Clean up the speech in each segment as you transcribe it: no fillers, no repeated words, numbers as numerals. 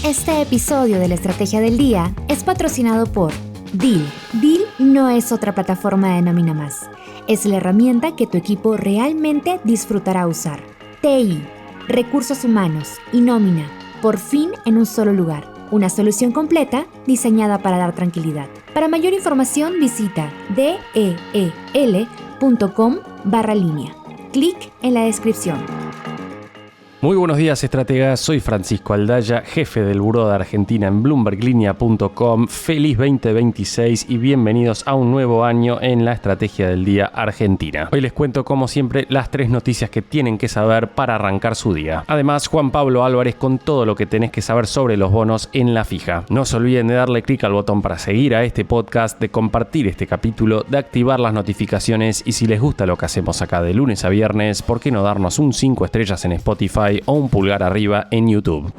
Este episodio de la Estrategia del Día es patrocinado por Deel. Deel no es otra plataforma de nómina más. Es la herramienta que tu equipo realmente disfrutará usar. TI, recursos humanos y nómina, por fin en un solo lugar. Una solución completa diseñada para dar tranquilidad. Para mayor información visita deel.com/línea. Clic en la descripción. Muy buenos días, estrategas. Soy Francisco Aldaya, jefe del Buró de Argentina en BloombergLinea.com. Feliz 2026 y bienvenidos a un nuevo año en la Estrategia del Día Argentina. Hoy les cuento, como siempre, las 3 noticias que tienen que saber para arrancar su día. Además, Juan Pablo Álvarez con todo lo que tenés que saber sobre los bonos en la fija. No se olviden de darle clic al botón para seguir a este podcast, de compartir este capítulo, de activar las notificaciones y si les gusta lo que hacemos acá de lunes a viernes, ¿por qué no darnos un 5 estrellas en Spotify o un pulgar arriba en YouTube?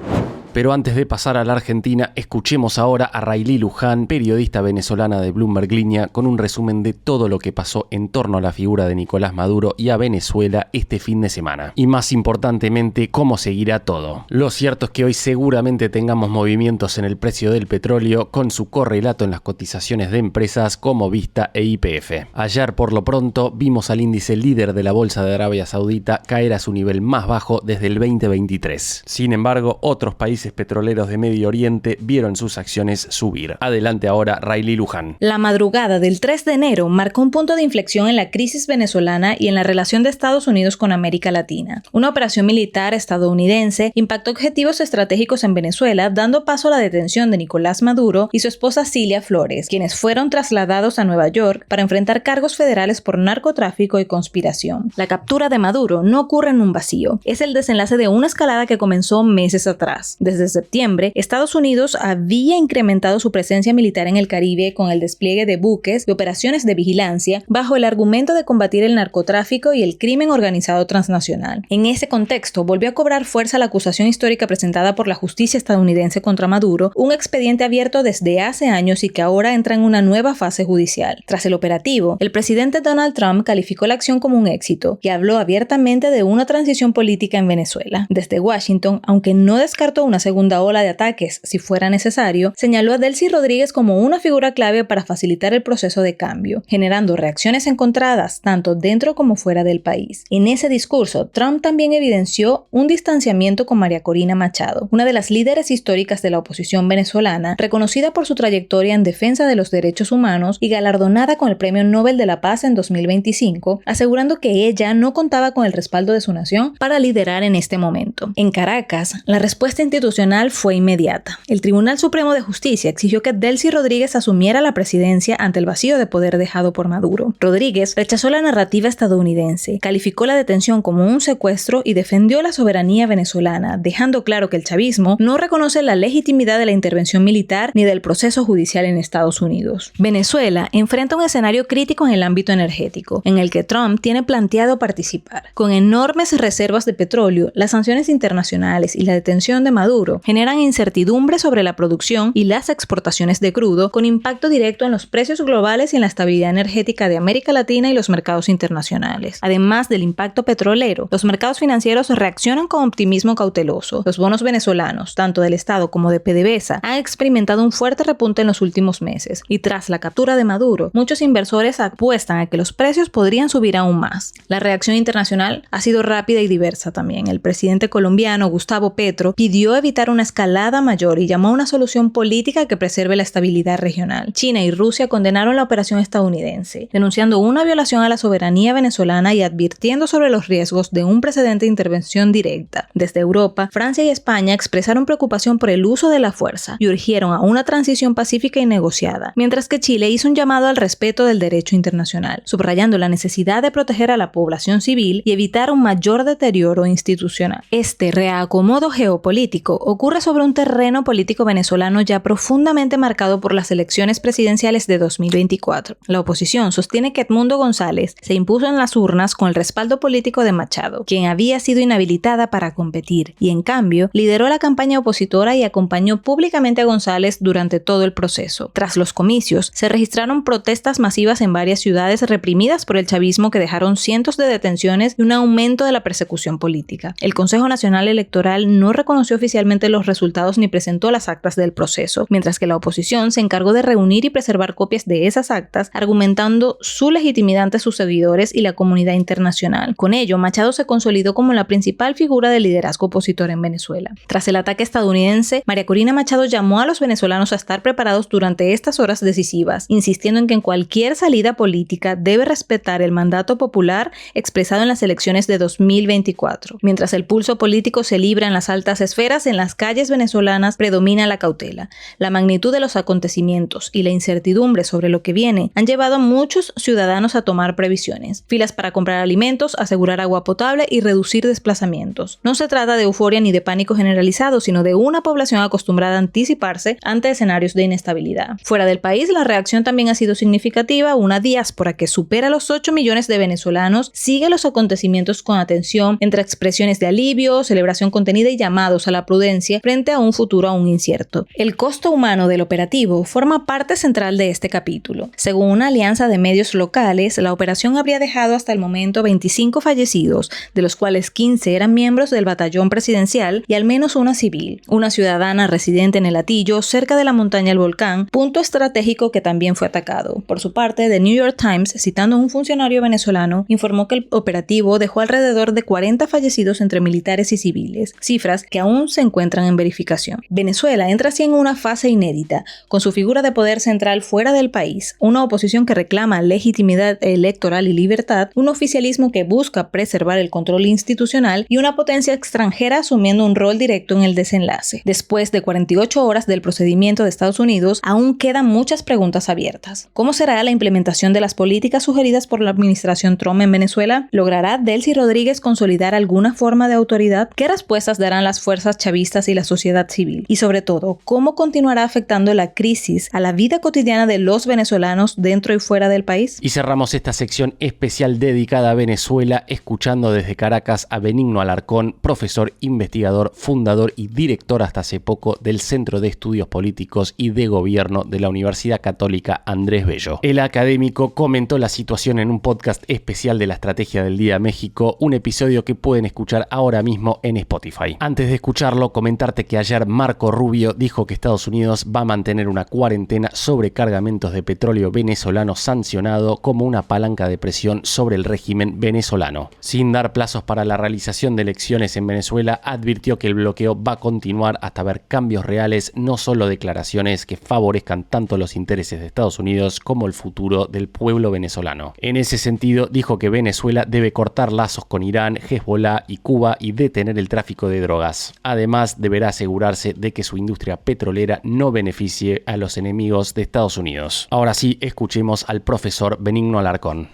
Pero antes de pasar a la Argentina, escuchemos ahora a Rayli Luján, periodista venezolana de Bloomberg Línea, con un resumen de todo lo que pasó en torno a la figura de Nicolás Maduro y a Venezuela este fin de semana. Y más importantemente, cómo seguirá todo. Lo cierto es que hoy seguramente tengamos movimientos en el precio del petróleo, con su correlato en las cotizaciones de empresas como Vista e YPF. Ayer, por lo pronto, vimos al índice líder de la bolsa de Arabia Saudita caer a su nivel más bajo desde el 2023. Sin embargo, otros países petroleros de Medio Oriente vieron sus acciones subir. Adelante ahora, Rayli Luján. La madrugada del 3 de enero marcó un punto de inflexión en la crisis venezolana y en la relación de Estados Unidos con América Latina. Una operación militar estadounidense impactó objetivos estratégicos en Venezuela, dando paso a la detención de Nicolás Maduro y su esposa Cilia Flores, quienes fueron trasladados a Nueva York para enfrentar cargos federales por narcotráfico y conspiración. La captura de Maduro no ocurre en un vacío. Es el desenlace de una escalada que comenzó meses atrás. Desde septiembre, Estados Unidos había incrementado su presencia militar en el Caribe con el despliegue de buques y operaciones de vigilancia bajo el argumento de combatir el narcotráfico y el crimen organizado transnacional. En ese contexto, volvió a cobrar fuerza la acusación histórica presentada por la justicia estadounidense contra Maduro, un expediente abierto desde hace años y que ahora entra en una nueva fase judicial. Tras el operativo, el presidente Donald Trump calificó la acción como un éxito y habló abiertamente de una transición política en Venezuela. Desde Washington, aunque no descartó una segunda ola de ataques si fuera necesario, señaló a Delcy Rodríguez como una figura clave para facilitar el proceso de cambio, generando reacciones encontradas tanto dentro como fuera del país. En ese discurso, Trump también evidenció un distanciamiento con María Corina Machado, una de las líderes históricas de la oposición venezolana, reconocida por su trayectoria en defensa de los derechos humanos y galardonada con el Premio Nobel de la Paz en 2025, asegurando que ella no contaba con el respaldo de su nación para liderar en este momento. En Caracas, la respuesta institucional fue inmediata. El Tribunal Supremo de Justicia exigió que Delcy Rodríguez asumiera la presidencia ante el vacío de poder dejado por Maduro. Rodríguez rechazó la narrativa estadounidense, calificó la detención como un secuestro y defendió la soberanía venezolana, dejando claro que el chavismo no reconoce la legitimidad de la intervención militar ni del proceso judicial en Estados Unidos. Venezuela enfrenta un escenario crítico en el ámbito energético, en el que Trump tiene planteado participar. Con enormes reservas de petróleo, las sanciones internacionales y la detención de Maduro generan incertidumbre sobre la producción y las exportaciones de crudo, con impacto directo en los precios globales y en la estabilidad energética de América Latina y los mercados internacionales. Además del impacto petrolero, los mercados financieros reaccionan con optimismo cauteloso. Los bonos venezolanos, tanto del Estado como de PDVSA, han experimentado un fuerte repunte en los últimos meses, y tras la captura de Maduro, muchos inversores apuestan a que los precios podrían subir aún más. La reacción internacional ha sido rápida y diversa también. El presidente colombiano, Gustavo Petro, pidió evitar una escalada mayor y llamó a una solución política que preserve la estabilidad regional. China y Rusia condenaron la operación estadounidense, denunciando una violación a la soberanía venezolana y advirtiendo sobre los riesgos de un precedente de intervención directa. Desde Europa, Francia y España expresaron preocupación por el uso de la fuerza y urgieron a una transición pacífica y negociada, mientras que Chile hizo un llamado al respeto del derecho internacional, subrayando la necesidad de proteger a la población civil y evitar un mayor deterioro institucional. Este reacomodo geopolítico ocurre sobre un terreno político venezolano ya profundamente marcado por las elecciones presidenciales de 2024. La oposición sostiene que Edmundo González se impuso en las urnas con el respaldo político de Machado, quien había sido inhabilitada para competir, y en cambio lideró la campaña opositora y acompañó públicamente a González durante todo el proceso. Tras los comicios, se registraron protestas masivas en varias ciudades reprimidas por el chavismo que dejaron cientos de detenciones y un aumento de la persecución política. El Consejo Nacional Electoral no reconoció oficialmente oficialmente los resultados ni presentó las actas del proceso, mientras que la oposición se encargó de reunir y preservar copias de esas actas, argumentando su legitimidad ante sus seguidores y la comunidad internacional. Con ello, Machado se consolidó como la principal figura del liderazgo opositor en Venezuela. Tras el ataque estadounidense, María Corina Machado llamó a los venezolanos a estar preparados durante estas horas decisivas, insistiendo en que en cualquier salida política debe respetar el mandato popular expresado en las elecciones de 2024. Mientras el pulso político se libra en las altas esferas, en las calles venezolanas predomina la cautela. La magnitud de los acontecimientos y la incertidumbre sobre lo que viene han llevado a muchos ciudadanos a tomar previsiones. Filas para comprar alimentos, asegurar agua potable y reducir desplazamientos. No se trata de euforia ni de pánico generalizado, sino de una población acostumbrada a anticiparse ante escenarios de inestabilidad. Fuera del país, la reacción también ha sido significativa. Una diáspora que supera los 8 millones de venezolanos sigue los acontecimientos con atención, entre expresiones de alivio, celebración contenida y llamados a la prudencia frente a un futuro aún incierto. El costo humano del operativo forma parte central de este capítulo. Según una alianza de medios locales, la operación habría dejado hasta el momento 25 fallecidos, de los cuales 15 eran miembros del batallón presidencial y al menos una civil, una ciudadana residente en El Hatillo, cerca de la montaña El Volcán, punto estratégico que también fue atacado. Por su parte, The New York Times, citando a un funcionario venezolano, informó que el operativo dejó alrededor de 40 fallecidos entre militares y civiles, cifras que aún se encuentran en verificación. Venezuela entra así en una fase inédita, con su figura de poder central fuera del país, una oposición que reclama legitimidad electoral y libertad, un oficialismo que busca preservar el control institucional y una potencia extranjera asumiendo un rol directo en el desenlace. Después de 48 horas del procedimiento de Estados Unidos, aún quedan muchas preguntas abiertas. ¿Cómo será la implementación de las políticas sugeridas por la administración Trump en Venezuela? ¿Logrará Delcy Rodríguez consolidar alguna forma de autoridad? ¿Qué respuestas darán las fuerzas chavistas y la sociedad civil? Y sobre todo, ¿cómo continuará afectando la crisis a la vida cotidiana de los venezolanos dentro y fuera del país? Y cerramos esta sección especial dedicada a Venezuela, escuchando desde Caracas a Benigno Alarcón, profesor, investigador, fundador y director hasta hace poco del Centro de Estudios Políticos y de Gobierno de la Universidad Católica Andrés Bello. El académico comentó la situación en un podcast especial de la Estrategia del Día México, un episodio que pueden escuchar ahora mismo en Spotify. Antes de escucharlo, comentarte que ayer Marco Rubio dijo que Estados Unidos va a mantener una cuarentena sobre cargamentos de petróleo venezolano sancionado como una palanca de presión sobre el régimen venezolano. Sin dar plazos para la realización de elecciones en Venezuela, advirtió que el bloqueo va a continuar hasta ver cambios reales, no solo declaraciones que favorezcan tanto los intereses de Estados Unidos como el futuro del pueblo venezolano. En ese sentido, dijo que Venezuela debe cortar lazos con Irán, Hezbollah y Cuba y detener el tráfico de drogas. Además, deberá asegurarse de que su industria petrolera no beneficie a los enemigos de Estados Unidos. Ahora sí, escuchemos al profesor Benigno Alarcón.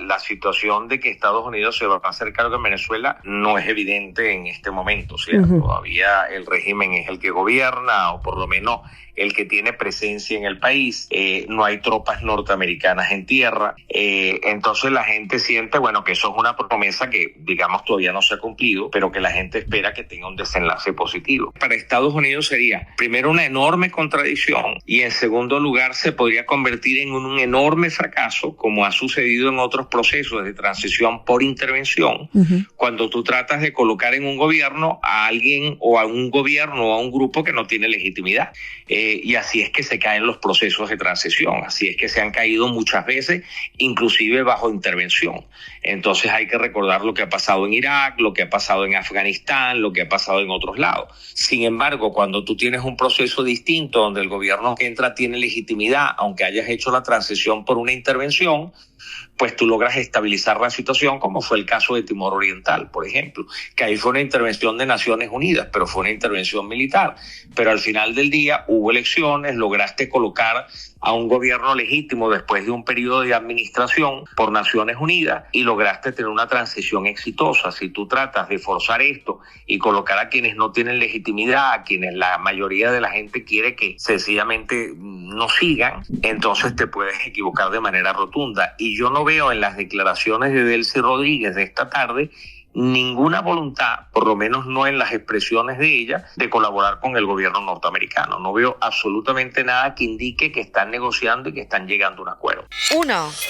La situación de que Estados Unidos se va a hacer cargo en Venezuela no es evidente en este momento, ¿cierto? Todavía el régimen es el que gobierna, o por lo menos el que tiene presencia en el país. No hay tropas norteamericanas en tierra. Entonces la gente siente, bueno, que eso es una promesa que, digamos, todavía no se ha cumplido, pero que la gente espera que tenga un desenlace positivo. Para Estados Unidos sería, primero, una enorme contradicción, y en segundo lugar se podría convertir en un enorme fracaso, como ha sucedido en otros procesos de transición por intervención, cuando tú tratas de colocar en un gobierno a alguien o a un gobierno o a un grupo que no tiene legitimidad. Y así es que se caen los procesos de transición, así es que se han caído muchas veces, inclusive bajo intervención. Entonces hay que recordar lo que ha pasado en Irak, lo que ha pasado en Afganistán, lo que ha pasado en otros lados. Sin embargo, cuando tú tienes un proceso distinto donde el gobierno que entra tiene legitimidad, aunque hayas hecho la transición por una intervención, pues tú logras estabilizar la situación, como fue el caso de Timor Oriental, por ejemplo, que ahí fue una intervención de Naciones Unidas, pero fue una intervención militar. Pero al final del día hubo elecciones, lograste colocar a un gobierno legítimo después de un periodo de administración por Naciones Unidas y lograste tener una transición exitosa. Si tú tratas de forzar esto y colocar a quienes no tienen legitimidad, a quienes la mayoría de la gente quiere que sencillamente no sigan, entonces te puedes equivocar de manera rotunda. Y yo no veo en las declaraciones de Delcy Rodríguez de esta tarde ninguna voluntad, por lo menos no en las expresiones de ella, de colaborar con el gobierno norteamericano. No veo absolutamente nada que indique que están negociando y que están llegando a un acuerdo.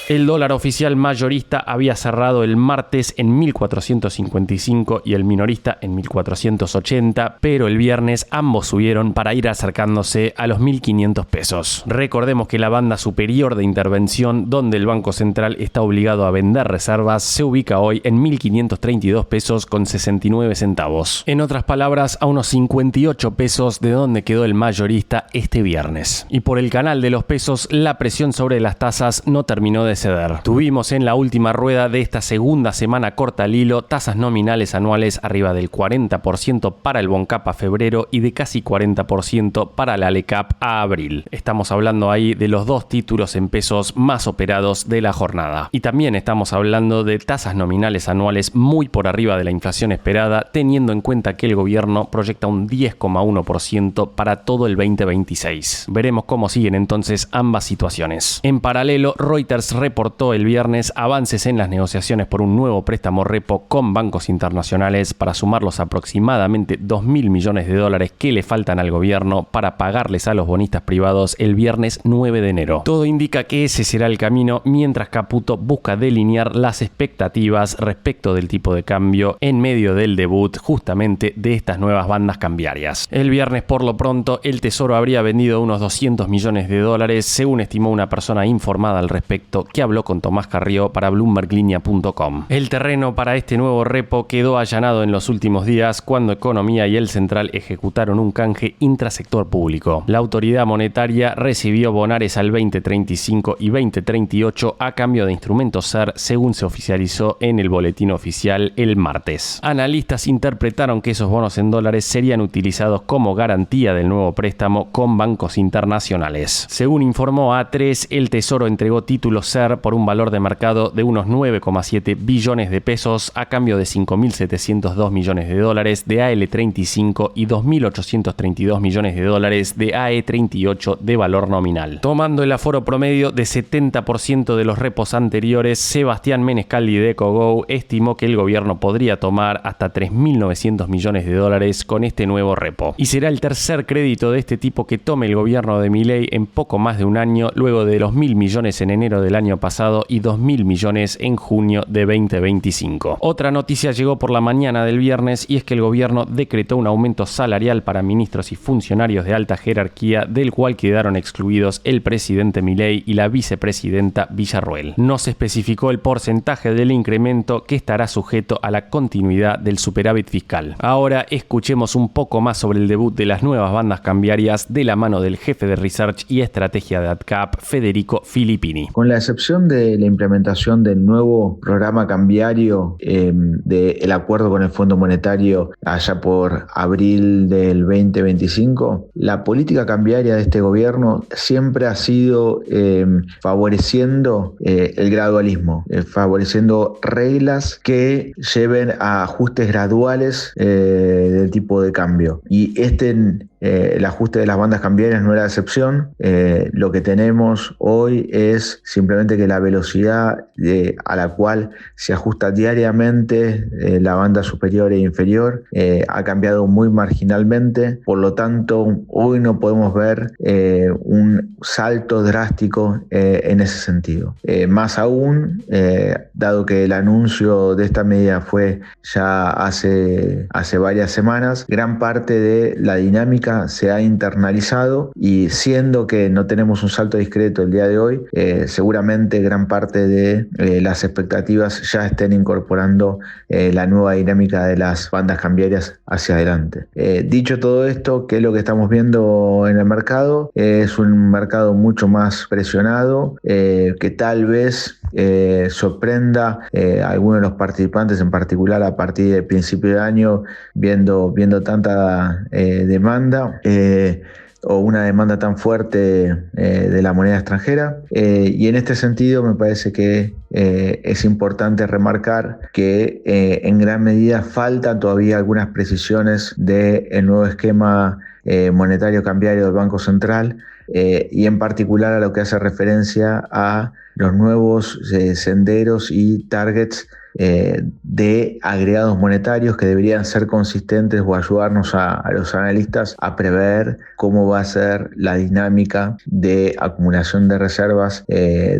El dólar oficial mayorista había cerrado el martes en 1.455 y el minorista en 1.480, pero el viernes ambos subieron para ir acercándose a los 1.500 pesos. Recordemos que la banda superior de intervención, donde el Banco Central está obligado a vender reservas, se ubica hoy en 1.532 pesos con 69 centavos. En otras palabras, a unos 58 pesos de donde quedó el mayorista este viernes. Y por el canal de los pesos, la presión sobre las tasas no terminó de ceder. Tuvimos en la última rueda de esta segunda semana corta al hilo tasas nominales anuales arriba del 40% para el Boncap a febrero y de casi 40% para la Alecap a abril. Estamos hablando ahí de los dos títulos en pesos más operados de la jornada. Y también estamos hablando de tasas nominales anuales muy por arriba de la inflación esperada, teniendo en cuenta que el gobierno proyecta un 10,1% para todo el 2026. Veremos cómo siguen entonces ambas situaciones. En paralelo, Reuters reportó el viernes avances en las negociaciones por un nuevo préstamo repo con bancos internacionales para sumar los aproximadamente 2.000 millones de dólares que le faltan al gobierno para pagarles a los bonistas privados el viernes 9 de enero. Todo indica que ese será el camino mientras Caputo busca delinear las expectativas respecto del tipo de cambio en medio del debut justamente de estas nuevas bandas cambiarias. El viernes por lo pronto el Tesoro habría vendido unos 200 millones de dólares según estimó una persona informada al respecto que habló con Tomás Carrió para BloombergLinea.com. El terreno para este nuevo repo quedó allanado en los últimos días cuando Economía y el Central ejecutaron un canje intrasector público. La autoridad monetaria recibió bonares al 2035 y 2038 a cambio de instrumentos SER según se oficializó en el boletín oficial el martes. Analistas interpretaron que esos bonos en dólares serían utilizados como garantía del nuevo préstamo con bancos internacionales. Según informó A3, el Tesoro entregó títulos SER por un valor de mercado de unos 9,7 billones de pesos a cambio de 5.702 millones de dólares de AL35 y 2.832 millones de dólares de AE38 de valor nominal. Tomando el aforo promedio de 70% de los repos anteriores, Sebastián Menescaldi de EcoGo estimó que el gobierno podría tomar hasta 3.900 millones de dólares con este nuevo repo. Y será el tercer crédito de este tipo que tome el gobierno de Milei en poco más de un año, luego de los 1.000 millones en enero del año pasado y 2.000 millones en junio de 2025. Otra noticia llegó por la mañana del viernes y es que el gobierno decretó un aumento salarial para ministros y funcionarios de alta jerarquía, del cual quedaron excluidos el presidente Milei y la vicepresidenta Villarruel. No se especificó el porcentaje del incremento que estará sujeto a la continuidad del superávit fiscal. Ahora escuchemos un poco más sobre el debut de las nuevas bandas cambiarias de la mano del jefe de Research y Estrategia de AdCap, Federico Filippini. Con la excepción de la implementación del nuevo programa cambiario del acuerdo con el Fondo Monetario allá por abril del 2025, la política cambiaria de este gobierno siempre ha sido favoreciendo el gradualismo, favoreciendo reglas que lleven a ajustes graduales del tipo de cambio. Y el ajuste de las bandas cambiarias no era la excepción. Lo que tenemos hoy es simplemente que la velocidad a la cual se ajusta diariamente la banda superior e inferior ha cambiado muy marginalmente. Por lo tanto, hoy no podemos ver un salto drástico en ese sentido. Más aún, dado que el anuncio de esta medida fue ya hace varias semanas, gran parte de la dinámica se ha internalizado y siendo que no tenemos un salto discreto el día de hoy, seguramente gran parte de las expectativas ya estén incorporando la nueva dinámica de las bandas cambiarias hacia adelante. Dicho todo esto, ¿qué es lo que estamos viendo en el mercado? Es un mercado mucho más presionado, que tal vez sorprenda a algunos de los participantes, en particular a partir del principio de año, viendo tanta demanda o una demanda tan fuerte de la moneda extranjera. Y en este sentido me parece que es importante remarcar que en gran medida faltan todavía algunas precisiones del nuevo esquema monetario cambiario del Banco Central, y en particular a lo que hace referencia a los nuevos senderos y targets de agregados monetarios que deberían ser consistentes o ayudarnos a los analistas a prever cómo va a ser la dinámica de acumulación de reservas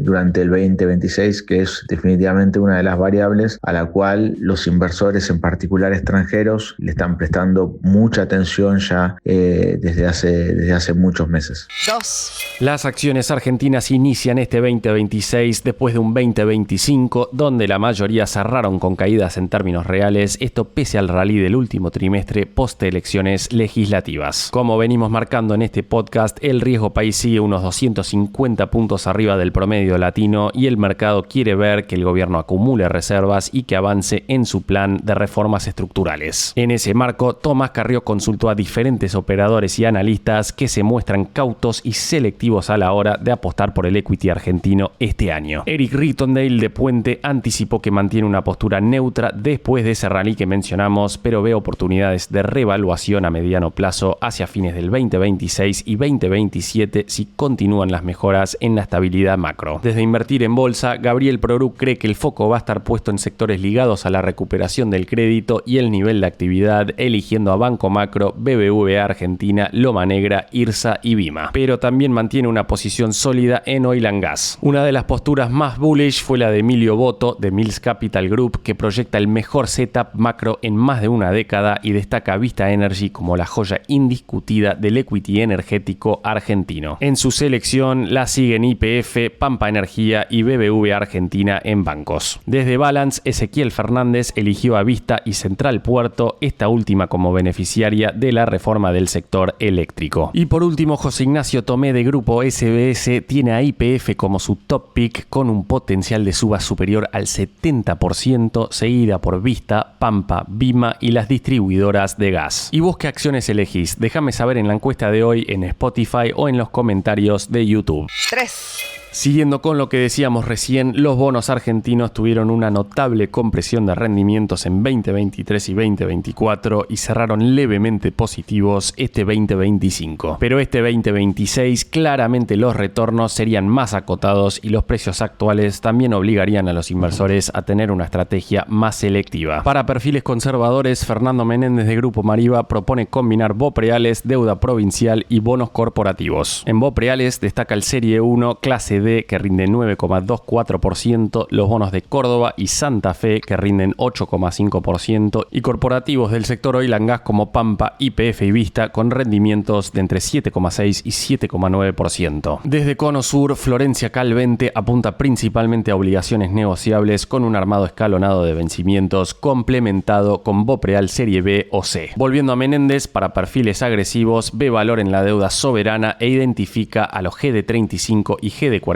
durante el 2026, que es definitivamente una de las variables a la cual los inversores, en particular extranjeros, le están prestando mucha atención ya desde hace muchos meses. 2. Las acciones argentinas inician este 2026 después de un 2025 donde la mayoría cerraron con caídas en términos reales, esto pese al rally del último trimestre post elecciones legislativas. Como venimos marcando en este podcast, el riesgo país sigue unos 250 puntos arriba del promedio latino y el mercado quiere ver que el gobierno acumule reservas y que avance en su plan de reformas estructurales. En ese marco, Tomás Carrió consultó a diferentes operadores y analistas que se muestran cautos y selectivos a la hora de apostar por el equity argentino este año. Eric Rittondale de Puente anticipó que mantiene una postura neutra después de ese rally que mencionamos, pero ve oportunidades de revaluación a mediano plazo hacia fines del 2026 y 2027 si continúan las mejoras en la estabilidad macro. Desde Invertir en Bolsa, Gabriel Proruc cree que el foco va a estar puesto en sectores ligados a la recuperación del crédito y el nivel de actividad, eligiendo a Banco Macro, BBVA Argentina, Loma Negra, IRSA y Bima. Pero también mantiene una posición sólida en Oil and Gas. Una de las posturas más bullish fue la de Emilio Boto de Mills Capital Group, que proyecta el mejor setup macro en más de una década y destaca a Vista Energy como la joya indiscutida del equity energético argentino. En su selección la siguen YPF, Pampa Energía y BBVA Argentina en bancos. Desde Balance, Ezequiel Fernández eligió a Vista y Central Puerto, esta última como beneficiaria de la reforma del sector eléctrico. Y por último, José Ignacio Tomé de Grupo SBS tiene a YPF como su top pick con un potencial de suba superior al 70%, seguida por Vista, Pampa, Bima y las distribuidoras de gas. ¿Y vos qué acciones elegís? Déjame saber en la encuesta de hoy en Spotify o en los comentarios de YouTube. 3. Siguiendo con lo que decíamos recién, los bonos argentinos tuvieron una notable compresión de rendimientos en 2023 y 2024 y cerraron levemente positivos este 2025. Pero este 2026 claramente los retornos serían más acotados y los precios actuales también obligarían a los inversores a tener una estrategia más selectiva. Para perfiles conservadores, Fernando Menéndez de Grupo Mariva propone combinar BOPREALES, deuda provincial y bonos corporativos. En BOPREALES destaca el Serie 1 clase D que rinde 9,24%, los bonos de Córdoba y Santa Fe que rinden 8,5% y corporativos del sector Oil and Gas como Pampa, YPF y Vista con rendimientos de entre 7,6 y 7,9%. Desde Cono Sur, Florencia Calvente apunta principalmente a obligaciones negociables con un armado escalonado de vencimientos complementado con BOPREAL Serie B o C. Volviendo a Menéndez, para perfiles agresivos, ve valor en la deuda soberana e identifica a los GD35 y GD41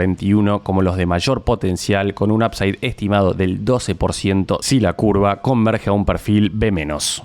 como los de mayor potencial con un upside estimado del 12% si la curva converge a un perfil B-.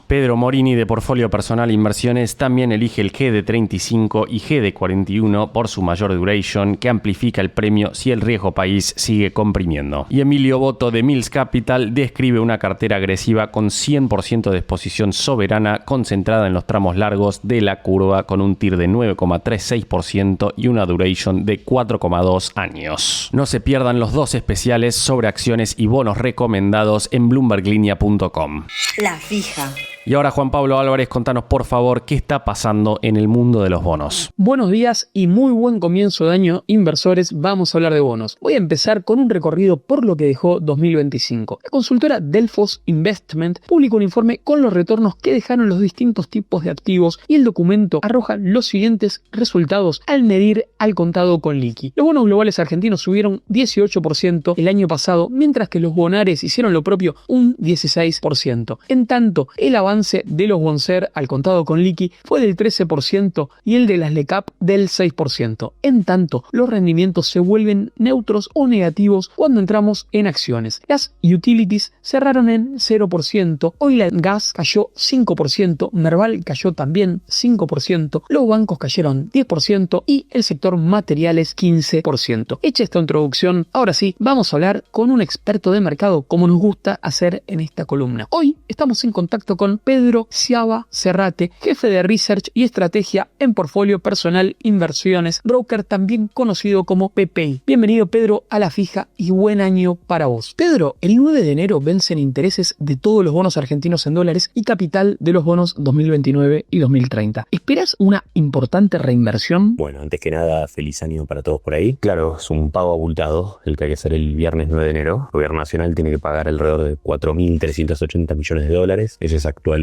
Pedro Morini de Portfolio Personal Inversiones también elige el GD35 y GD41 por su mayor duration que amplifica el premio si el riesgo país sigue comprimiendo. Y Emilio Boto de Mills Capital describe una cartera agresiva con 100% de exposición soberana concentrada en los tramos largos de la curva con un TIR de 9,36% y una duration de 4,2 años. No se pierdan los dos especiales sobre acciones y bonos recomendados en bloomberglinea.com. La fija. Y ahora, Juan Pablo Álvarez, contanos por favor qué está pasando en el mundo de los bonos. Buenos días y muy buen comienzo de año, inversores. Vamos a hablar de bonos. Voy a empezar con un recorrido por lo que dejó 2025. La consultora Delphos Investment publicó un informe con los retornos que dejaron los distintos tipos de activos y el documento arroja los siguientes resultados al medir al contado con liqui. Los bonos globales argentinos subieron 18% el año pasado, mientras que los bonares hicieron lo propio, un 16%. En tanto, el avance de los Bonser al contado con liqui fue del 13% y el de las LECAP del 6%. En tanto, los rendimientos se vuelven neutros o negativos cuando entramos en acciones. Las utilities cerraron en 0%, Oil and Gas cayó 5%, Merval cayó también 5%, los bancos cayeron 10% y el sector materiales 15%. Hecha esta introducción, ahora sí, vamos a hablar con un experto de mercado como nos gusta hacer en esta columna. Hoy estamos en contacto con Pedro Ciaba Cerrate, jefe de Research y Estrategia en Portfolio Personal Inversiones, broker también conocido como PPI. Bienvenido, Pedro, a La Fija y buen año para vos. Pedro, el 9 de enero vencen intereses de todos los bonos argentinos en dólares y capital de los bonos 2029 y 2030. ¿Esperas una importante reinversión? Bueno, antes que nada, feliz año para todos por ahí. Claro, es un pago abultado el que hay que hacer el viernes 9 de enero. El gobierno nacional tiene que pagar alrededor de 4.380 millones de dólares. Eso es actualizando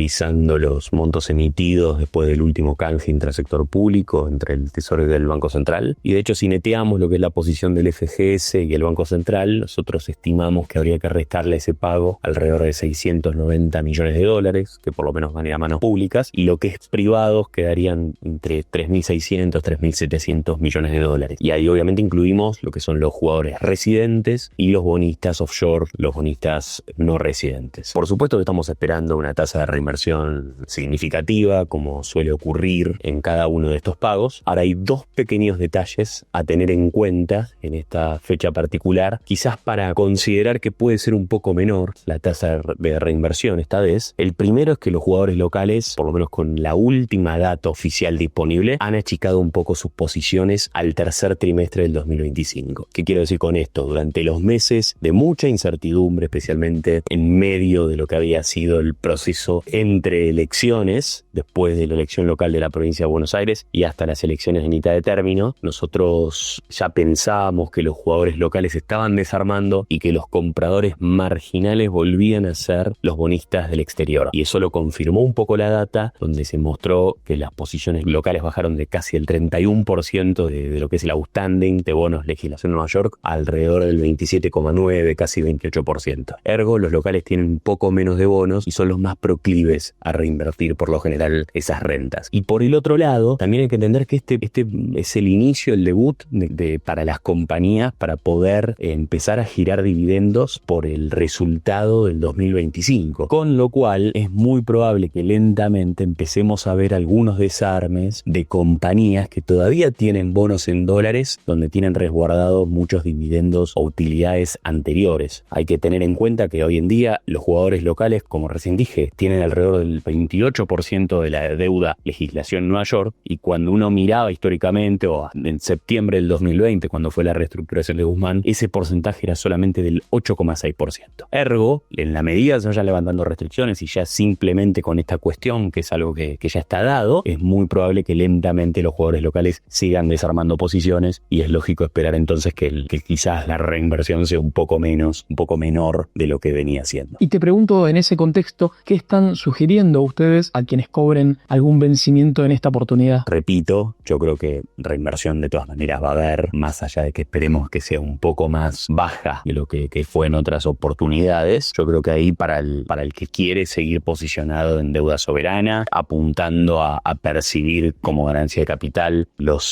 los montos emitidos después del último canje intrasector público entre el Tesoro y el Banco Central. Y de hecho, si neteamos lo que es la posición del FGS y el Banco Central, nosotros estimamos que habría que restarle ese pago alrededor de 690 millones de dólares, que por lo menos van a ir a manos públicas, y lo que es privados quedarían entre 3.600, 3.700 millones de dólares. Y ahí obviamente incluimos lo que son los jugadores residentes y los bonistas offshore, los bonistas no residentes. Por supuesto que estamos esperando una tasa de reinversión significativa, como suele ocurrir en cada uno de estos pagos. Ahora hay dos pequeños detalles a tener en cuenta en esta fecha particular, quizás para considerar que puede ser un poco menor la tasa de reinversión esta vez. El primero es que los jugadores locales, por lo menos con la última data oficial disponible, han achicado un poco sus posiciones al tercer trimestre del 2025. ¿Qué quiero decir con esto? Durante los meses de mucha incertidumbre, especialmente en medio de lo que había sido el proceso entre elecciones, después de la elección local de la provincia de Buenos Aires y hasta las elecciones de mitad de término, nosotros ya pensábamos que los jugadores locales estaban desarmando y que los compradores marginales volvían a ser los bonistas del exterior. Y eso lo confirmó un poco la data, donde se mostró que las posiciones locales bajaron de casi el 31% de lo que es el outstanding de bonos legislación Nueva York, alrededor del 27,9%, casi 28%. Ergo, los locales tienen un poco menos de bonos y son los más proclives a reinvertir por lo general esas rentas. Y por el otro lado, también hay que entender que este es el inicio, el debut para las compañías para poder empezar a girar dividendos por el resultado del 2025. Con lo cual es muy probable que lentamente empecemos a ver algunos desarmes de compañías que todavía tienen bonos en dólares, donde tienen resguardados muchos dividendos o utilidades anteriores. Hay que tener en cuenta que hoy en día los jugadores locales, como recién dije, tienen alrededor del 28% de la deuda legislación Nueva York, y cuando uno miraba históricamente, o en septiembre del 2020, cuando fue la reestructuración de Guzmán, ese porcentaje era solamente del 8,6%. Ergo, en la medida que se vayan levantando restricciones y ya simplemente con esta cuestión, que es algo que ya está dado, es muy probable que lentamente los jugadores locales sigan desarmando posiciones, y es lógico esperar entonces que quizás la reinversión sea un poco menor de lo que venía siendo. Y te pregunto en ese contexto, ¿qué están sugiriendo ustedes a quienes cobren algún vencimiento en esta oportunidad? Repito, yo creo que reinversión de todas maneras va a haber, más allá de que esperemos que sea un poco más baja de lo que fue en otras oportunidades. Yo creo que ahí para el que quiere seguir posicionado en deuda soberana, apuntando a percibir como ganancia de capital los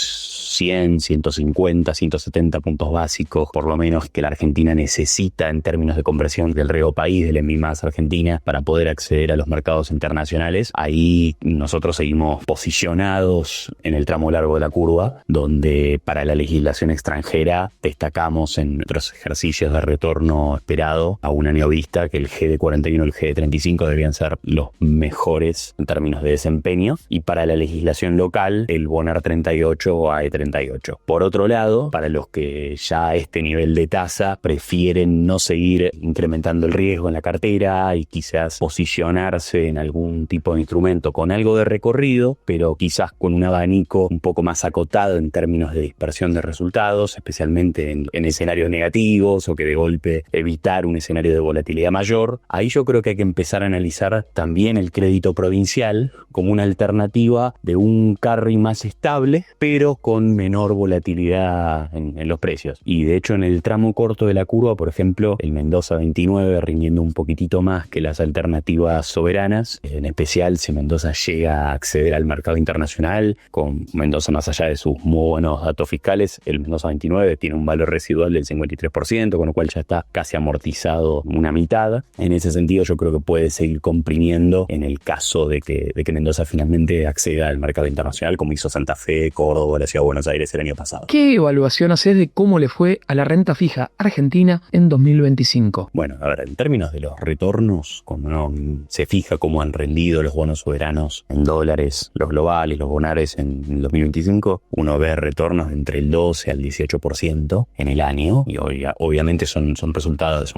100, 150, 170 puntos básicos, por lo menos, que la Argentina necesita en términos de conversión del reo país, del EMI más Argentina, para poder acceder a los mercados internacionales. Ahí nosotros seguimos posicionados en el tramo largo de la curva, donde para la legislación extranjera destacamos en nuestros ejercicios de retorno esperado a un año vista que el GD41 y el GD35 deberían ser los mejores en términos de desempeño, y para la legislación local el BONAR 38 o AE38. Por otro lado, para los que ya a este nivel de tasa prefieren no seguir incrementando el riesgo en la cartera y quizás posicionarse en algún tipo de instrumento con algo de recorrido, pero quizás con un abanico un poco más acotado en términos de dispersión de resultados, especialmente en escenarios negativos, o que de golpe evitar un escenario de volatilidad mayor, ahí yo creo que hay que empezar a analizar también el crédito provincial como una alternativa de un carry más estable, pero con menor volatilidad en los precios. Y de hecho en el tramo corto de la curva, por ejemplo, el Mendoza 29 rindiendo un poquitito más que las alternativas soberanas, en especial si Mendoza llega a acceder al mercado internacional, con Mendoza más allá de sus muy buenos datos fiscales, el Mendoza 29 tiene un valor residual del 53%, con lo cual ya está casi amortizado una mitad. En ese sentido yo creo que puede seguir comprimiendo en el caso de que Mendoza finalmente acceda al mercado internacional, como hizo Santa Fe, Córdoba, la Ciudad de Buenos Aires el año pasado. ¿Qué evaluación haces de cómo le fue a la renta fija argentina en 2025? Bueno, a ver, en términos de los retornos, cuando uno se fija fija cómo han rendido los bonos soberanos en dólares, los globales, los bonares en el 2025, uno ve retornos entre el 12 al 18% en el año, y obviamente son resultados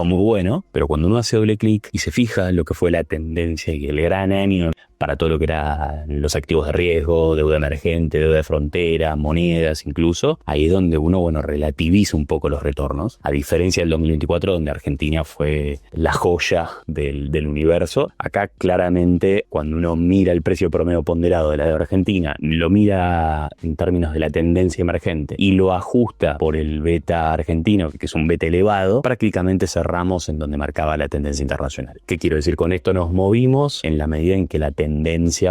muy buenos, pero cuando uno hace doble clic y se fija lo que fue la tendencia y el gran año para todo lo que eran los activos de riesgo, deuda emergente, deuda de frontera, monedas incluso, ahí es donde uno, relativiza un poco los retornos, a diferencia del 2024, donde Argentina fue la joya del universo. Acá claramente, cuando uno mira el precio promedio ponderado de la deuda argentina, lo mira en términos de la tendencia emergente y lo ajusta por el beta argentino, que es un beta elevado, prácticamente cerramos en donde marcaba la tendencia internacional. ¿Qué quiero decir con esto? Nos movimos en la medida en que la tendencia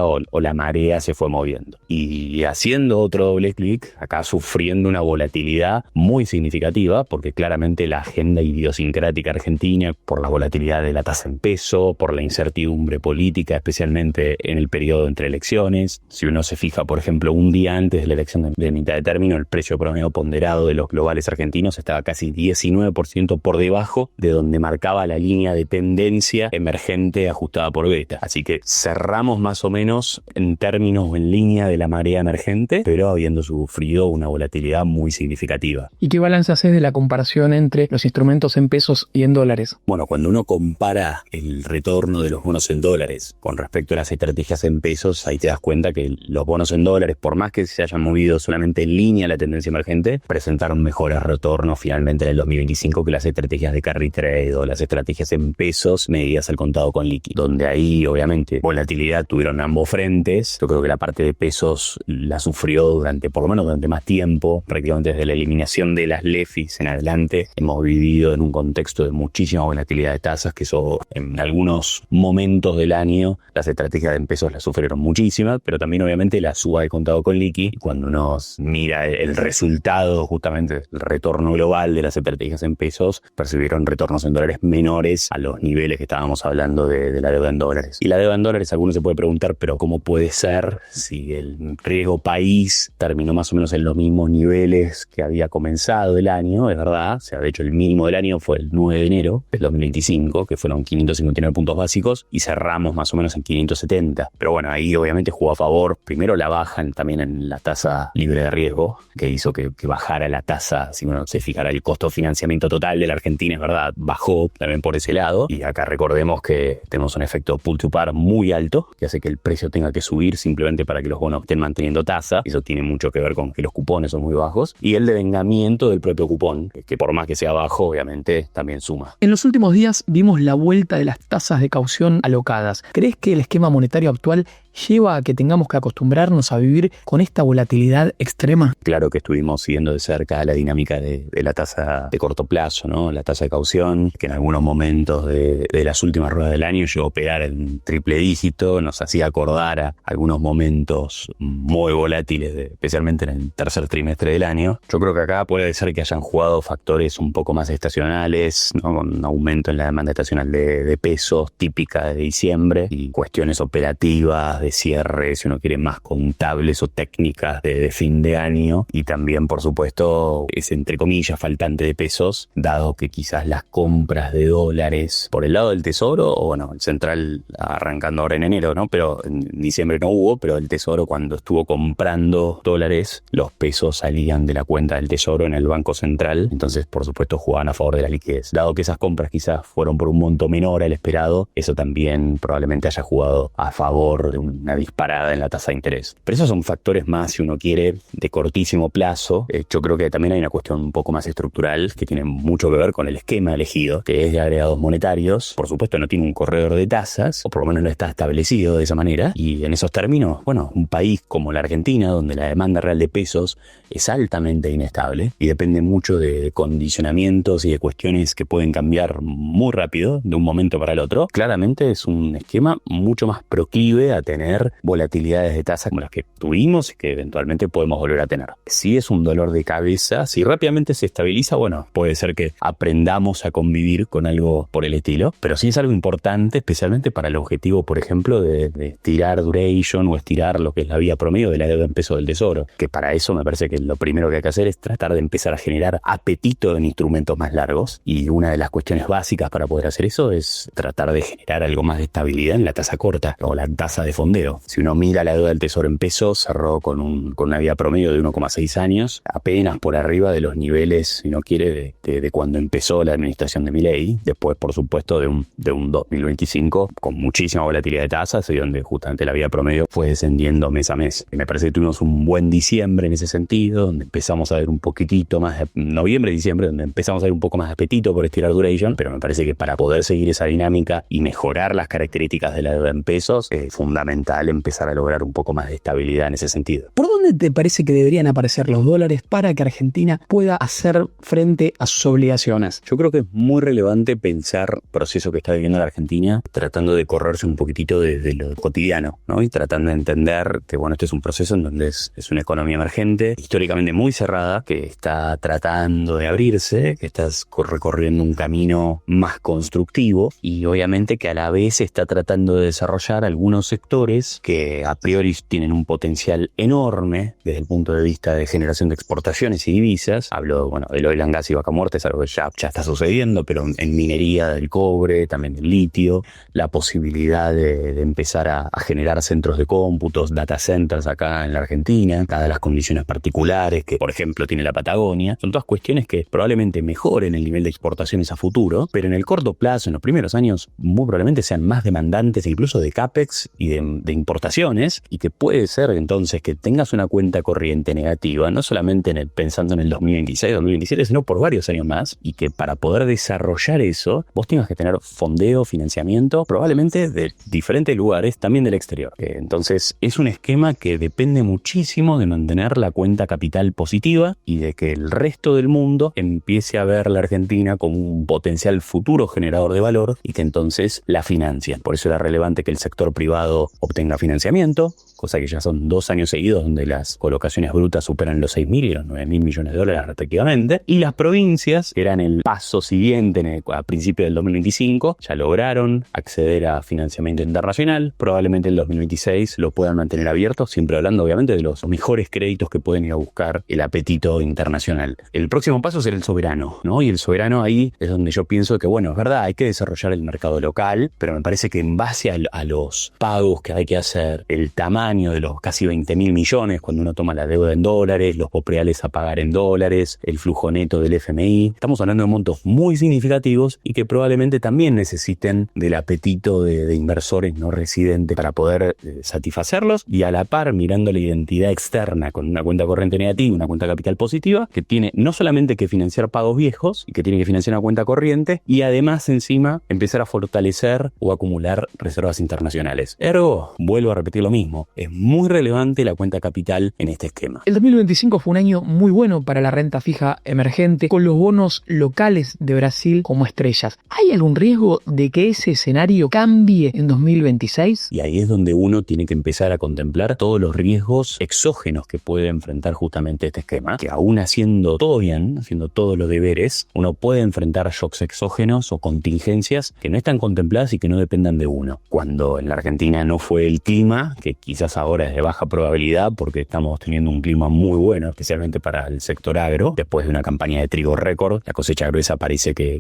o la marea se fue moviendo. Y haciendo otro doble clic, acá sufriendo una volatilidad muy significativa, porque claramente la agenda idiosincrática argentina, por la volatilidad de la tasa en peso, por la incertidumbre política, especialmente en el periodo entre elecciones. Si uno se fija, por ejemplo, un día antes de la elección de mitad de término, el precio promedio ponderado de los globales argentinos estaba casi 19% por debajo de donde marcaba la línea de tendencia emergente ajustada por beta. Así que cerramos más o menos en términos o en línea de la marea emergente, pero habiendo sufrido una volatilidad muy significativa. ¿Y qué balance haces de la comparación entre los instrumentos en pesos y en dólares? Bueno, cuando uno compara el retorno de los bonos en dólares con respecto a las estrategias en pesos, ahí te das cuenta que los bonos en dólares, por más que se hayan movido solamente en línea a la tendencia emergente, presentaron mejores retornos finalmente en el 2025 que las estrategias de carry trade o las estrategias en pesos medidas al contado con liqui, donde ahí obviamente volatilidad tuvieron ambos frentes. Yo creo que la parte de pesos la sufrió por lo menos durante más tiempo, prácticamente desde la eliminación de las LEFIs en adelante. Hemos vivido en un contexto de muchísima volatilidad de tasas, que eso en algunos momentos del año las estrategias en pesos las sufrieron muchísimas, pero también obviamente la suba de contado con liqui. Cuando uno mira el resultado, justamente el retorno global de las estrategias en pesos, percibieron retornos en dólares menores a los niveles que estábamos hablando de la deuda en dólares. Y la deuda en dólares, algunos se puede preguntar, pero ¿cómo puede ser si el riesgo país terminó más o menos en los mismos niveles que había comenzado el año? Es verdad, o sea, de hecho el mínimo del año fue el 9 de enero del 2025, que fueron 559 puntos básicos, y cerramos más o menos en 570. Pero bueno, ahí obviamente jugó a favor, primero la baja también en la tasa libre de riesgo, que hizo que bajara la tasa, si uno se fijara el costo de financiamiento total de la Argentina, es verdad, bajó también por ese lado. Y acá recordemos que tenemos un efecto pull to par muy alto, que hace que el precio tenga que subir simplemente para que los bonos estén manteniendo tasa. Eso tiene mucho que ver con que los cupones son muy bajos. Y el devengamiento del propio cupón, que por más que sea bajo, obviamente también suma. En los últimos días vimos la vuelta de las tasas de caución alocadas. ¿Crees que el esquema monetario actual lleva a que tengamos que acostumbrarnos a vivir con esta volatilidad extrema? Claro que estuvimos siguiendo de cerca la dinámica de la tasa de corto plazo, ¿no? La tasa de caución, que en algunos momentos de las últimas ruedas del año llegó a operar en triple dígito, nos hacía acordar a algunos momentos muy volátiles, especialmente en el tercer trimestre del año. Yo creo que acá puede ser que hayan jugado factores un poco más estacionales, ¿no? Con un aumento en la demanda estacional de pesos típica de diciembre y cuestiones operativas de cierre, si uno quiere, más contables o técnicas de fin de año, y también por supuesto ese entre comillas faltante de pesos, dado que quizás las compras de dólares por el lado del Tesoro, o bueno, el Central arrancando ahora en enero, ¿no? Pero en diciembre no hubo, pero el Tesoro cuando estuvo comprando dólares, los pesos salían de la cuenta del Tesoro en el Banco Central, entonces por supuesto jugaban a favor de la liquidez. Dado que esas compras quizás fueron por un monto menor al esperado, eso también probablemente haya jugado a favor de una disparada en la tasa de interés. Pero esos son factores más, si uno quiere, de cortísimo plazo. Yo creo que también hay una cuestión un poco más estructural que tiene mucho que ver con el esquema elegido, que es de agregados monetarios. Por supuesto no tiene un corredor de tasas, o por lo menos no está establecido de esa manera, y en esos términos, bueno, un país como la Argentina, donde la demanda real de pesos es altamente inestable y depende mucho de condicionamientos y de cuestiones que pueden cambiar muy rápido de un momento para el otro, claramente es un esquema mucho más proclive a tener tener volatilidades de tasa como las que tuvimos y que eventualmente podemos volver a tener. Si es un dolor de cabeza, si rápidamente se estabiliza, bueno, puede ser que aprendamos a convivir con algo por el estilo, pero sí es algo importante, especialmente para el objetivo, por ejemplo, de estirar duration o estirar lo que es la vía promedio de la deuda en peso del Tesoro, que para eso me parece que lo primero que hay que hacer es tratar de empezar a generar apetito en instrumentos más largos, y una de las cuestiones básicas para poder hacer eso es tratar de generar algo más de estabilidad en la tasa corta o la tasa de fondeo. Si uno mira la deuda del Tesoro en pesos, cerró con una vía promedio de 1,6 años, apenas por arriba de los niveles, si no quiere, de cuando empezó la administración de Milei. Después, por supuesto, de un 2025 con muchísima volatilidad de tasas y donde justamente la vía promedio fue descendiendo mes a mes. Y me parece que tuvimos un buen diciembre en ese sentido, donde empezamos a ver un poquitito más, noviembre y diciembre, donde empezamos a ver un poco más de apetito por estirar duration, pero me parece que para poder seguir esa dinámica y mejorar las características de la deuda en pesos, es fundamental empezar a lograr un poco más de estabilidad en ese sentido. ¿Por dónde te parece que deberían aparecer los dólares para que Argentina pueda hacer frente a sus obligaciones? Yo creo que es muy relevante pensar el proceso que está viviendo la Argentina, tratando de correrse un poquitito desde lo cotidiano, ¿no? Y tratando de entender que, bueno, este es un proceso en donde es una economía emergente, históricamente muy cerrada, que está tratando de abrirse, que está recorriendo un camino más constructivo y obviamente que a la vez está tratando de desarrollar algunos sectores que a priori tienen un potencial enorme desde el punto de vista de generación de exportaciones y divisas. Hablo, bueno, del oil and gas y vaca muerta, es algo que ya está sucediendo, pero en minería del cobre, también del litio, la posibilidad de empezar a generar centros de cómputos, data centers acá en la Argentina, dadas las condiciones particulares que, por ejemplo, tiene la Patagonia. Son todas cuestiones que probablemente mejoren el nivel de exportaciones a futuro, pero en el corto plazo, en los primeros años, muy probablemente sean más demandantes incluso de CAPEX y de importaciones, y que puede ser entonces que tengas una cuenta corriente negativa, no solamente pensando en el 2026, 2027, sino por varios años más, y que para poder desarrollar eso, vos tengas que tener fondeo, financiamiento, probablemente de diferentes lugares, también del exterior. Entonces es un esquema que depende muchísimo de mantener la cuenta capital positiva y de que el resto del mundo empiece a ver la Argentina como un potencial futuro generador de valor y que entonces la financien. Por eso era relevante que el sector privado obtenga financiamiento, cosa que ya son 2 años seguidos donde las colocaciones brutas superan los 6.000 y los 9.000 millones de dólares respectivamente. Y las provincias, que eran el paso siguiente a principios del 2025, ya lograron acceder a financiamiento internacional. Probablemente el 2026 lo puedan mantener abierto, siempre hablando obviamente de los mejores créditos que pueden ir a buscar el apetito internacional. El próximo paso será el soberano, ¿no? Y el soberano ahí es donde yo pienso que, bueno, es verdad, hay que desarrollar el mercado local, pero me parece que en base a los pagos que hay que hacer, el tamaño de los casi 20.000 millones, cuando uno toma la deuda en dólares, los popreales a pagar en dólares, el flujo neto del FMI, estamos hablando de montos muy significativos y que probablemente también necesiten del apetito de inversores no residentes para poder satisfacerlos, y a la par mirando la identidad externa con una cuenta corriente negativa, una cuenta capital positiva, que tiene no solamente que financiar pagos viejos y que tiene que financiar una cuenta corriente y además encima empezar a fortalecer o acumular reservas internacionales. Ergo, vuelvo a repetir lo mismo, es muy relevante la cuenta capital en este esquema. El 2025 fue un año muy bueno para la renta fija emergente, con los bonos locales de Brasil como estrellas. ¿Hay algún riesgo de que ese escenario cambie en 2026? Y ahí es donde uno tiene que empezar a contemplar todos los riesgos exógenos que puede enfrentar justamente este esquema, que aún haciendo todo bien, haciendo todos los deberes, uno puede enfrentar shocks exógenos o contingencias que no están contempladas y que no dependan de uno. Cuando en la Argentina no fue el clima, que quizás ahora es de baja probabilidad porque estamos teniendo un clima muy bueno, especialmente para el sector agro, después de una campaña de trigo récord, la cosecha gruesa parece que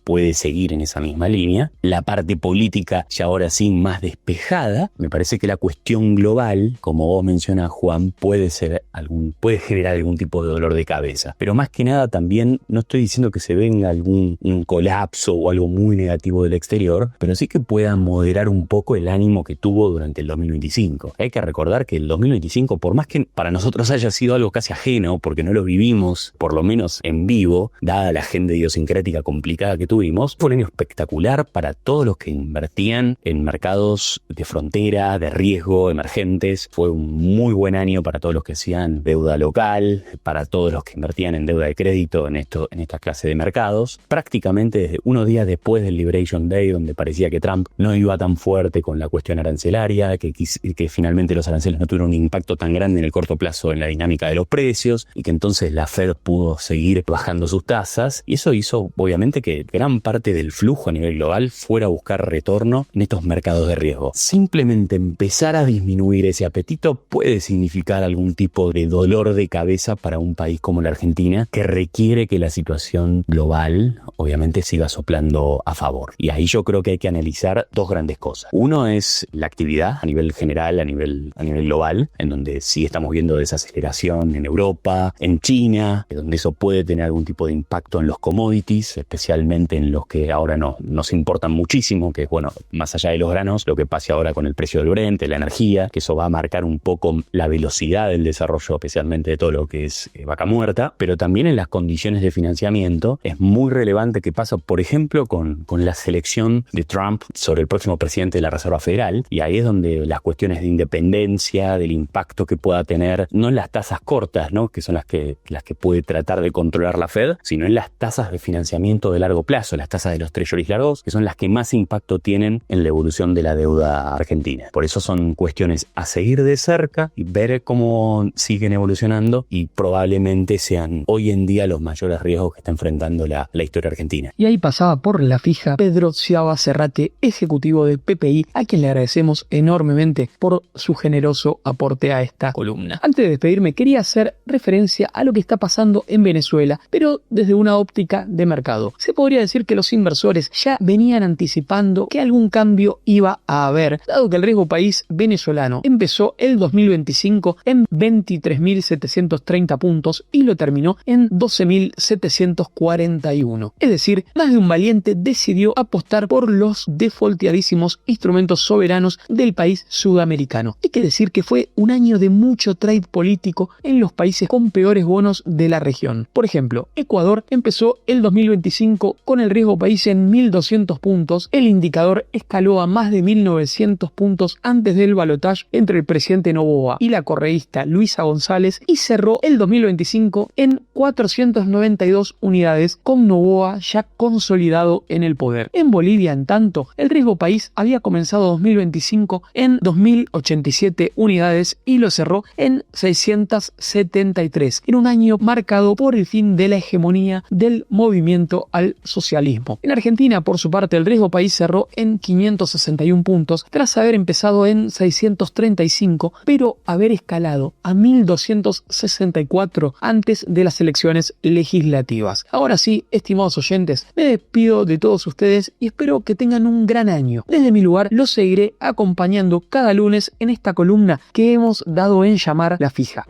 puede seguir en esa misma línea. La parte política ya ahora sí más despejada, me parece que la cuestión global, como vos mencionas, Juan, puede generar algún tipo de dolor de cabeza. Pero más que nada también, no estoy diciendo que se venga un colapso o algo muy negativo del exterior, pero sí que pueda moderar un poco el ánimo que tuvo durante el 2025. Hay que recordar que el 2025 2025, por más que para nosotros haya sido algo casi ajeno, porque no lo vivimos, por lo menos en vivo, dada la agenda idiosincrática complicada que tuvimos, fue un año espectacular para todos los que invertían en mercados de frontera, de riesgo, emergentes. Fue un muy buen año para todos los que hacían deuda local, para todos los que invertían en deuda de crédito en esta clase de mercados. Prácticamente desde unos días después del Liberation Day, donde parecía que Trump no iba tan fuerte con la cuestión arancelaria, que finalmente los aranceles no tuvieron un impacto tan grande en el corto plazo en la dinámica de los precios, y que entonces la Fed pudo seguir bajando sus tasas, y eso hizo obviamente que gran parte del flujo a nivel global fuera a buscar retorno en estos mercados de riesgo. Simplemente empezar a disminuir ese apetito puede significar algún tipo de dolor de cabeza para un país como la Argentina, que requiere que la situación global obviamente siga soplando a favor. Y ahí yo creo que hay que analizar dos grandes cosas. Uno es la actividad a nivel general, a nivel global, en donde sí estamos viendo desaceleración en Europa, en China, donde eso puede tener algún tipo de impacto en los commodities, especialmente en los que ahora nos importan muchísimo, que es, bueno, más allá de los granos, lo que pase ahora con el precio del Brent, la energía, que eso va a marcar un poco la velocidad del desarrollo, especialmente de todo lo que es vaca muerta, pero también en las condiciones de financiamiento. Es muy relevante que pasa, por ejemplo, con la selección de Trump sobre el próximo presidente de la Reserva Federal, y ahí es donde las cuestiones de independencia, del impacto que pueda tener, no en las tasas cortas, ¿no?, que son las que puede tratar de controlar la Fed, sino en las tasas de financiamiento de largo plazo, las tasas de los treasuries largos, que son las que más impacto tienen en la evolución de la deuda argentina. Por eso son cuestiones a seguir de cerca y ver cómo siguen evolucionando, y probablemente sean hoy en día los mayores riesgos que está enfrentando la historia argentina. Y ahí pasaba por la fija Pedro Ciaba Cerrate, ejecutivo de PPI, a quien le agradecemos enormemente por su generoso aporte a esta columna. Antes de despedirme, quería hacer referencia a lo que está pasando en Venezuela, pero desde una óptica de mercado. Se podría decir que los inversores ya venían anticipando que algún cambio iba a haber, dado que el riesgo país venezolano empezó el 2025 en 23.730 puntos y lo terminó en 12.741. Es decir, más de un valiente decidió apostar por los defaulteadísimos instrumentos soberanos del país sudamericano. Hay que decir que fue un año de mucho trade político en los países con peores bonos de la región. Por ejemplo, Ecuador empezó el 2025 con el riesgo país en 1.200 puntos, el indicador escaló a más de 1.900 puntos antes del balotaje entre el presidente Noboa y la correísta Luisa González, y cerró el 2025 en 492 unidades, con Noboa ya consolidado en el poder. En Bolivia, en tanto, el riesgo país había comenzado 2025 en 2.087 unidades y lo cerró en 673, en un año marcado por el fin de la hegemonía del movimiento al socialismo. En Argentina, por su parte, el riesgo país cerró en 561 puntos, tras haber empezado en 635, pero haber escalado a 1.264 antes de las elecciones legislativas. Ahora sí, estimados oyentes, me despido de todos ustedes y espero que tengan un gran año. Desde mi lugar los seguiré acompañando cada lunes en esta columna que hemos dado en llamar La Fija.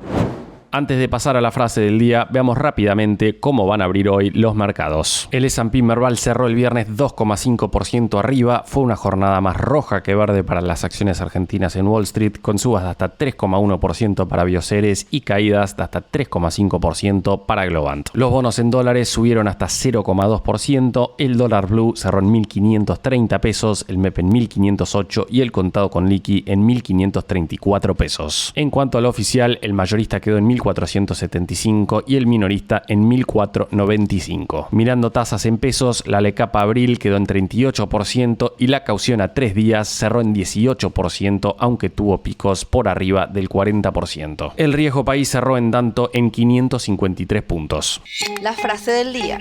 Antes de pasar a la frase del día, veamos rápidamente cómo van a abrir hoy los mercados. El S&P Merval cerró el viernes 2,5% arriba. Fue una jornada más roja que verde para las acciones argentinas en Wall Street, con subas de hasta 3,1% para Bioceres y caídas de hasta 3,5% para Globant. Los bonos en dólares subieron hasta 0,2%. El dólar blue cerró en 1.530 pesos, el MEP en 1.508 y el contado con liqui en 1.534 pesos. En cuanto al oficial, el mayorista quedó en 1.475 y el minorista en 1.495. Mirando tasas en pesos, la LECAP abril quedó en 38% y la caución a 3 días cerró en 18%, aunque tuvo picos por arriba del 40%. El riesgo país cerró en tanto en 553 puntos. La frase del día.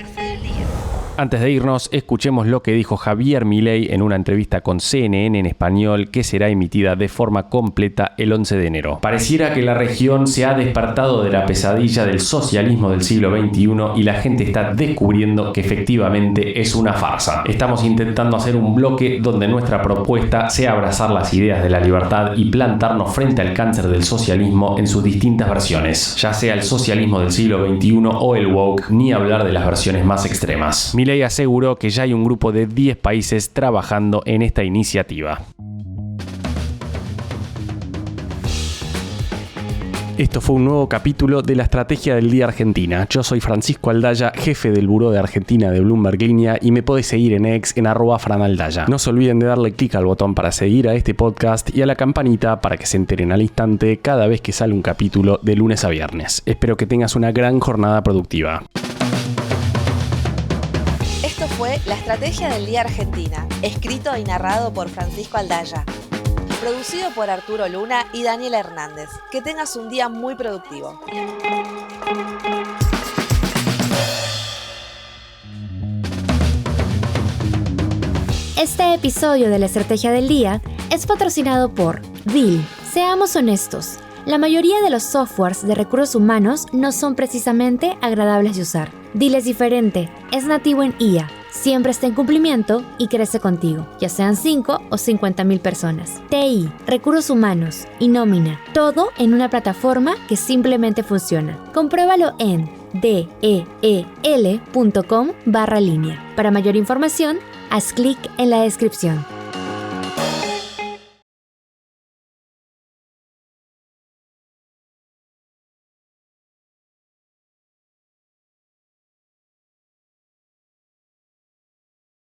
Antes de irnos, escuchemos lo que dijo Javier Milei en una entrevista con CNN en español que será emitida de forma completa el 11 de enero. Pareciera que la región se ha despertado de la pesadilla del socialismo del siglo XXI y la gente está descubriendo que efectivamente es una farsa. Estamos intentando hacer un bloque donde nuestra propuesta sea abrazar las ideas de la libertad y plantarnos frente al cáncer del socialismo en sus distintas versiones, ya sea el socialismo del siglo XXI o el woke, ni hablar de las versiones más extremas. Milei aseguró que ya hay un grupo de 10 países trabajando en esta iniciativa. Esto fue un nuevo capítulo de la Estrategia del Día Argentina. Yo soy Francisco Aldaya, jefe del Buró de Argentina de Bloomberg Línea, y me podés seguir en X en @franaldaya. No se olviden de darle clic al botón para seguir a este podcast y a la campanita para que se enteren al instante cada vez que sale un capítulo de lunes a viernes. Espero que tengas una gran jornada productiva. Esto fue La Estrategia del Día Argentina, escrito y narrado por Francisco Aldaya. Producido por Arturo Luna y Daniela Hernández. Que tengas un día muy productivo. Este episodio de la Estrategia del Día es patrocinado por Dil. Seamos honestos, la mayoría de los softwares de recursos humanos no son precisamente agradables de usar. Dil es diferente, es nativo en IA, siempre está en cumplimiento y crece contigo, ya sean 5 o 50,000 personas. TI, recursos humanos y nómina, todo en una plataforma que simplemente funciona. Compruébalo en del.com/línea. Para mayor información, haz clic en la descripción.